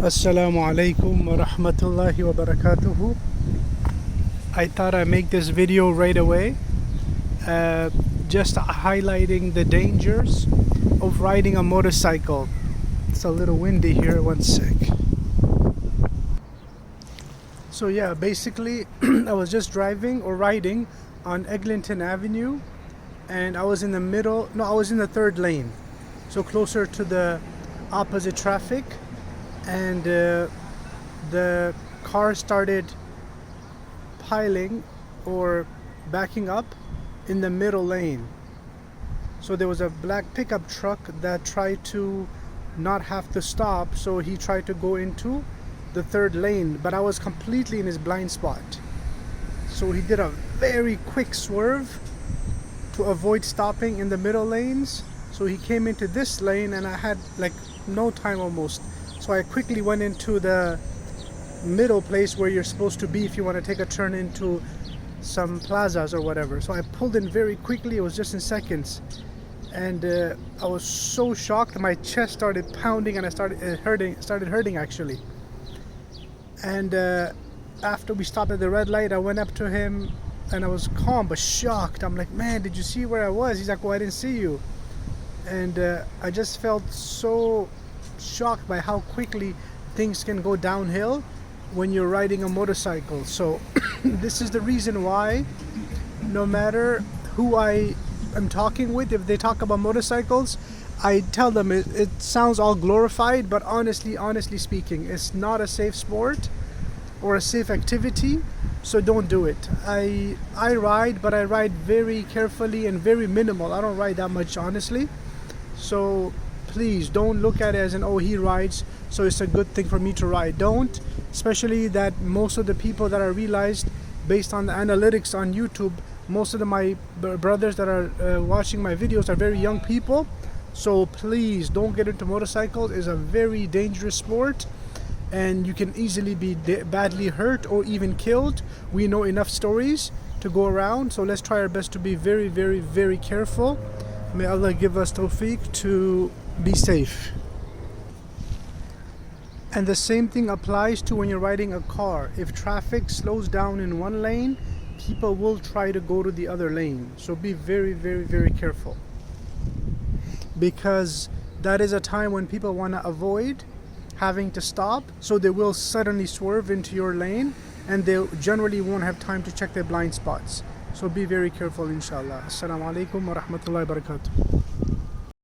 Assalamu alaikum wa rahmatullahi wa barakatuhu. I thought I'd make this video right away, just highlighting the dangers of riding a motorcycle. It's a little windy here, one sec. So yeah, basically I was just driving or riding on Eglinton Avenue, and I was in the third lane, so closer to the opposite traffic, and the car started piling or backing up in the middle lane. So there was a black pickup truck that tried to not have to stop, so he tried to go into the third lane, but I was completely in his blind spot. So he did a very quick swerve to avoid stopping in the middle lanes. So he came into this lane and I had like no time almost. So I quickly went into the middle place where you're supposed to be if you want to take a turn into some plazas or whatever. So I pulled in very quickly. It was just in seconds, and I was so shocked. My chest started pounding and I started hurting actually. And after we stopped at the red light, I went up to him and I was calm but shocked. I'm like, man, did you see where I was? He's like, well, I didn't see you. And I just felt so shocked by how quickly things can go downhill when you're riding a motorcycle. So this is the reason why no matter who I am talking with, if they talk about motorcycles, I tell them it sounds all glorified, but honestly speaking, it's not a safe sport or a safe activity, so don't do it. I ride, but I ride very carefully and very minimal. I don't ride that much, honestly. So please don't look at it as he rides, so it's a good thing for me to ride. Don't, especially that most of the people that I realized based on the analytics on YouTube, most of my brothers that are watching my videos are very young people. So please don't get into motorcycles. It's a very dangerous sport and you can easily be badly hurt or even killed. We know enough stories to go around, so let's try our best to be very, very, very careful. May Allah give us tawfiq to be safe. And the same thing applies to when you're riding a car. If traffic slows down in one lane, people will try to go to the other lane. So be very, very, very careful, because that is a time when people want to avoid having to stop, so they will suddenly swerve into your lane and they generally won't have time to check their blind spots. So be very careful, inshallah. Assalamu alaikum wa rahmatullahi wa barakatuh.